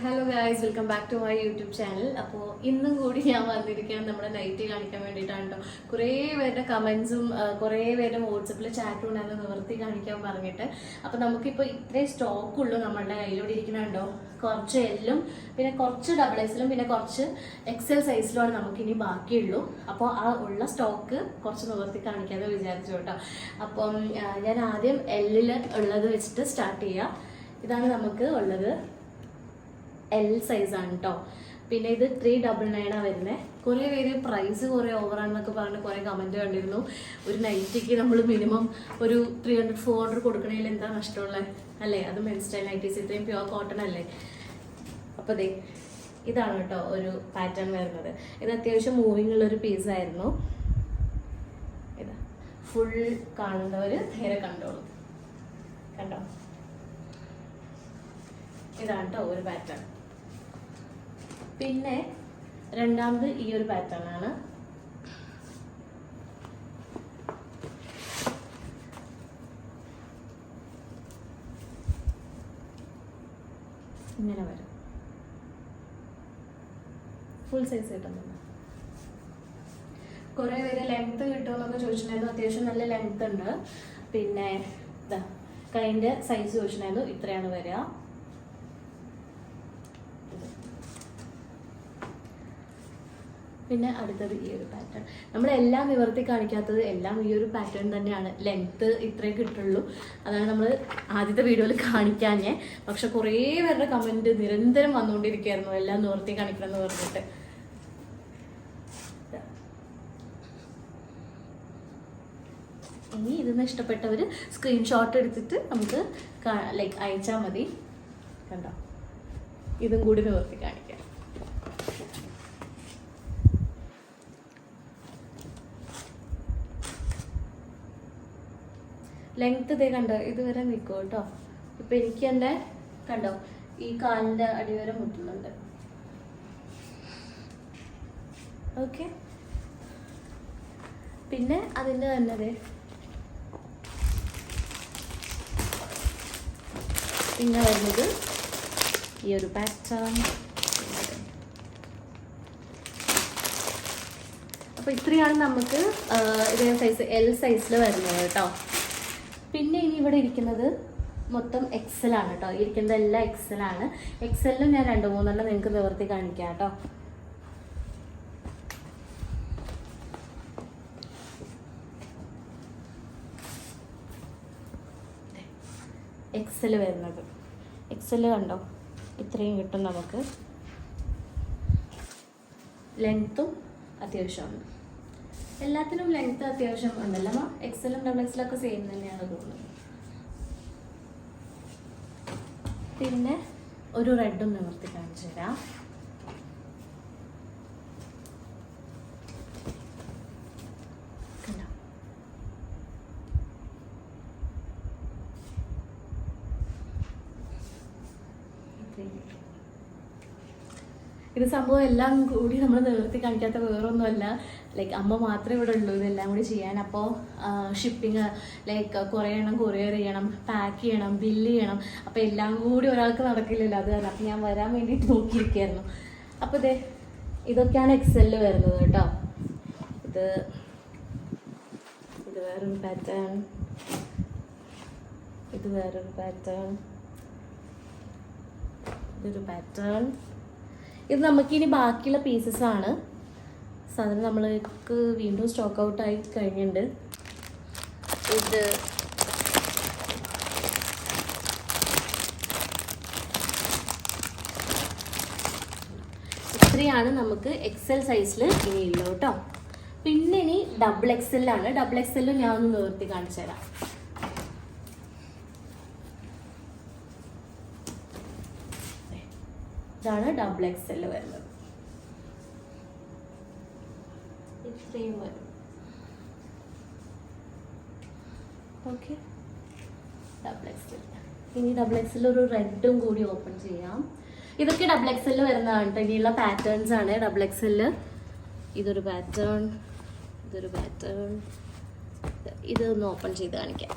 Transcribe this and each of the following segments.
Hello guys, welcome back to my YouTube channel. അപ്പോൾ ഇന്നും കൂടി ഞാൻ വന്നിരിക്കുകയാണ് നമ്മുടെ നൈറ്റി കാണിക്കാൻ വേണ്ടിയിട്ടാണ് കേട്ടോ. കുറേ പേരുടെ കമൻസും കുറേ പേരുടെ വാട്സപ്പിൽ ചാറ്റും ഉണ്ടായിരുന്നു നിവർത്തി കാണിക്കാൻ പറഞ്ഞിട്ട്. അപ്പോൾ നമുക്കിപ്പോൾ ഇത്രേ സ്റ്റോക്കുള്ളൂ നമ്മളുടെ കയ്യിലൂടെ ഇരിക്കുന്നുണ്ടോ. കുറച്ച് എല്ലും പിന്നെ കുറച്ച് ഡബിൾ എക്സിലും പിന്നെ കുറച്ച് എക്സൽ സൈസിലുമാണ് നമുക്കിനി ബാക്കിയുള്ളൂ. അപ്പോൾ ആ ഉള്ള സ്റ്റോക്ക് കുറച്ച് നിവർത്തി കാണിക്കാമെന്ന് വിചാരിച്ചു കേട്ടോ. അപ്പം ഞാൻ ആദ്യം എല്ലിൽ ഉള്ളത് വെച്ചിട്ട് സ്റ്റാർട്ട് ചെയ്യാം. ഇതാണ് നമുക്ക് ഉള്ളത്. എൽ സൈസാണ് കേട്ടോ. പിന്നെ ഇത് 399 വരുന്നത്. കുറേ പേര് പ്രൈസ് കുറേ ഓവറാണെന്നൊക്കെ പറഞ്ഞ് കുറേ കമൻറ്റ് കണ്ടിരുന്നു. ഒരു നൈറ്റിക്ക് നമ്മൾ മിനിമം ഒരു 300-400 കൊടുക്കണേൽ എന്താ നഷ്ടമുള്ളത് അല്ലേ? അത് മെൻ സ്റ്റൈൽ നൈറ്റീസ് ഇത്രയും പ്യുവർ കോട്ടൺ അല്ലേ. അപ്പോൾ ദേ ഇതാണ് കേട്ടോ ഒരു പാറ്റേൺ വരുന്നത്. ഇത് അത്യാവശ്യം മൂവിങ് ഉള്ളൊരു പീസായിരുന്നു. ഇത് ഫുൾ കാണുന്നവർ നേരെ കണ്ടോളൂ. കണ്ടോ, ഇതാണ് കേട്ടോ ഒരു പാറ്റേൺ. പിന്നെ രണ്ടാമത് ഈ ഒരു പാറ്റേൺ ആണ്. ഇങ്ങനെ വരും. ഫുൾ സൈസ് കിട്ടുന്നുണ്ട്. കുറേ പേര് ലെങ്ത് കിട്ടുമെന്നൊക്കെ ചോദിച്ചിട്ടുണ്ടായിരുന്നു. അത്യാവശ്യം നല്ല ലെങ്ത് ഉണ്ട്. പിന്നെ ഇതാ കൈൻ്റെ സൈസ് ചോദിച്ചിട്ടുണ്ടായിരുന്നു. ഇത്രയാണ് വരിക. പിന്നെ അടുത്തത് ഈ ഒരു പാറ്റേൺ. നമ്മളെല്ലാം നിവർത്തി കാണിക്കാത്തത് എല്ലാം ഈ ഒരു പാറ്റേൺ തന്നെയാണ്. ലെങ്ത്ത് ഇത്രേ കിട്ടുള്ളൂ. അതാണ് നമ്മൾ ആദ്യത്തെ വീഡിയോയിൽ കാണിക്കാഞ്ഞേ. പക്ഷെ കുറേ പേരുടെ കമൻറ്റ് നിരന്തരം വന്നുകൊണ്ടിരിക്കുകയായിരുന്നു എല്ലാം നിവർത്തി കാണിക്കണം എന്ന് പറഞ്ഞിട്ട്. ഇനി ഇതിന്ന് ഇഷ്ടപ്പെട്ടവർ സ്ക്രീൻഷോട്ട് എടുത്തിട്ട് നമുക്ക് ലൈക്ക് അയച്ചാൽ മതി. കണ്ടോ, ഇതും കൂടി നിവർത്തി കാണിക്കാം. ലെങ്ത് ഇതേ കണ്ടോ, ഇതുവരെ നിൽക്കും കേട്ടോ. ഇപ്പം എനിക്ക് എൻ്റെ കണ്ടോ ഈ കാലിൻ്റെ അടിവരെ മുട്ടുന്നുണ്ട്. ഓക്കെ, പിന്നെ അതിൻ്റെ തന്നെ പിന്നെ വരുന്നത് ഈ ഒരു പാറ്റേൺ. അപ്പോൾ ഇത്രയാണ് നമുക്ക് ഇതേ സൈസ് എൽ സൈസിൽ വരുന്നത് കേട്ടോ. പിന്നെ ഇനി ഇവിടെ ഇരിക്കുന്നത് മൊത്തം എക്സൽ ആണ് കേട്ടോ. ഇരിക്കുന്നത് എല്ലാം എക്സൽ ആണ്. എക്സലിലും ഞാൻ 2-3 നിങ്ങൾക്ക് നിവർത്തി കാണിക്കാം കേട്ടോ. എക്സൽ വരുന്നത് എക്സൽ കണ്ടോ, ഇത്രയും കിട്ടും നമുക്ക്. ലെങ്ത്തും അത്യാവശ്യമുണ്ട്. എല്ലാത്തിനും ലെങ്ത്ത് അത്യാവശ്യം ഉണ്ടല്ലോ. എക്സലും ഡബിൾ എക്സലൊക്കെ സെയിം തന്നെയാണ് തോന്നുന്നത്. പിന്നെ ഒരു റെഡും നിവർത്തി കാണിച്ചു തരാം. ഇത് സംഭവം എല്ലാം കൂടി നമ്മൾ നിവർത്തി കാണിക്കാത്ത വേറൊന്നുമല്ല. ലൈക്ക് അമ്മ മാത്രമേ ഇവിടെ ഉള്ളൂ ഇതെല്ലാം കൂടി ചെയ്യാൻ. അപ്പോൾ ഷിപ്പിങ് ലൈക്ക് കുറേ എണ്ണം കൊറിയർ ചെയ്യണം, പാക്ക് ചെയ്യണം, ബില്ല് ചെയ്യണം. അപ്പോൾ എല്ലാം കൂടി ഒരാൾക്ക് നടക്കില്ലല്ലോ. അത് കാരണം അപ്പോൾ ഞാൻ വരാൻ വേണ്ടിയിട്ട് നോക്കിയിരിക്കുകയായിരുന്നു. അപ്പോൾ ഇതൊക്കെയാണ് എക്സലിൽ വരുന്നത് കേട്ടോ. ഇത് വേറൊരു പാറ്റേൺ, ഇത് വേറൊരു പാറ്റേൺ, ഇതൊരു പാറ്റേൺ. ഇത് നമുക്കിനി ബാക്കിയുള്ള പീസസ് ആണ്. സാധാരണ നമ്മൾക്ക് വീണ്ടും സ്റ്റോക്ക് ഔട്ട് ആയി കഴിഞ്ഞിട്ടുണ്ട്. ഇത് ഇത്രയാണ് നമുക്ക് എക്സൽ സൈസിൽ ഇനിയുള്ളൂ കേട്ടോ. പിന്നെ ഇനി ഡബിൾ എക്സലാണ്. ഡബിൾ എക്സലും ഞാൻ ഒന്ന് നിവർത്തി കാണിച്ചു തരാം. ഇതാണ് ഡബിൾ എക്സൽ വരുന്നത്. ഇത്രയും വരും. Okay, double XL. ഇനി ഡബിൾ എക്സൽ ഒരു റെഡും കൂടി ഓപ്പൺ ചെയ്യാം. ഇതൊക്കെ ഡബിൾ എക്സൽ വരുന്നതാണ് കേട്ടോ. ഇനിയുള്ള പാറ്റേൺസ് ആണ് ഡബിൾ എക്സൽ. ഇതൊരു പാറ്റേൺ, ഇതൊരു പാറ്റേൺ. ഇതൊന്ന് ഓപ്പൺ ചെയ്ത് കാണിക്കാം.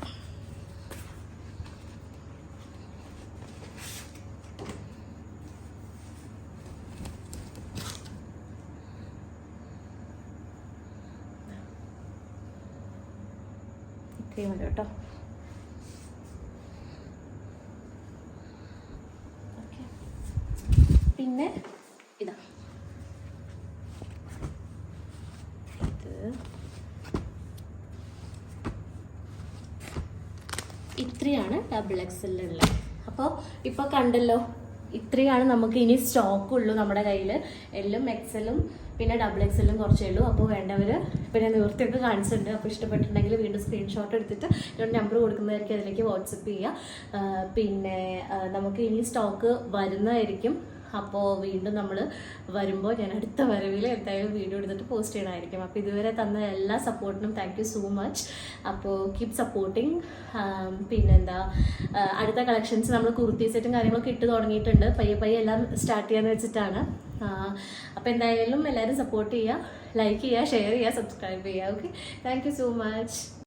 നോക്കിയാൽ മതി കേട്ടോ. ഓക്കെ, പിന്നെ ഇതാ ഇത്രയാണ് XXL ഉള്ളത്. അപ്പോൾ ഇപ്പോൾ കണ്ടല്ലോ, ഇത്രയാണ് നമുക്ക് ഇനി സ്റ്റോക്കുള്ളൂ നമ്മുടെ കയ്യിൽ. എല്ലും എക്സലും പിന്നെ XXL കുറച്ചേ ഉള്ളൂ. അപ്പോൾ വേണ്ടവർ പിന്നെ നിവൃത്തിയൊക്കെ കാണിച്ചിട്ടുണ്ട്. അപ്പോൾ ഇഷ്ടപ്പെട്ടിട്ടുണ്ടെങ്കിൽ വീണ്ടും സ്ക്രീൻഷോട്ട് എടുത്തിട്ട് ഞാൻ നമ്പർ കൊടുക്കുന്നതായിരിക്കും, അതിലേക്ക് വാട്സപ്പ് ചെയ്യുക. പിന്നെ നമുക്ക് ഇനി സ്റ്റോക്ക് വരുന്നതായിരിക്കും. അപ്പോൾ വീണ്ടും നമ്മൾ വരുമ്പോൾ ഞാൻ അടുത്ത വരവിൽ എന്തായാലും വീഡിയോ എടുത്തിട്ട് പോസ്റ്റ് ചെയ്യണമായിരിക്കും. അപ്പോൾ ഇതുവരെ തന്ന എല്ലാ സപ്പോർട്ടിനും താങ്ക് യു സോ മച്ച്. അപ്പോൾ കീപ് സപ്പോർട്ടിങ്. പിന്നെന്താ, അടുത്ത കളക്ഷൻസ് നമ്മൾ കുർത്തി സെറ്റും കാര്യങ്ങളൊക്കെ ഇട്ട് തുടങ്ങിയിട്ടുണ്ട്. പയ്യെ പയ്യെ എല്ലാം സ്റ്റാർട്ട് ചെയ്യാന്ന് വെച്ചിട്ടാണ്. അപ്പോൾ എന്തായാലും എല്ലാവരും സപ്പോർട്ട് ചെയ്യുക, ലൈക്ക് ചെയ്യുക, ഷെയർ ചെയ്യുക, സബ്സ്ക്രൈബ് ചെയ്യുക. Okay, thank you so much.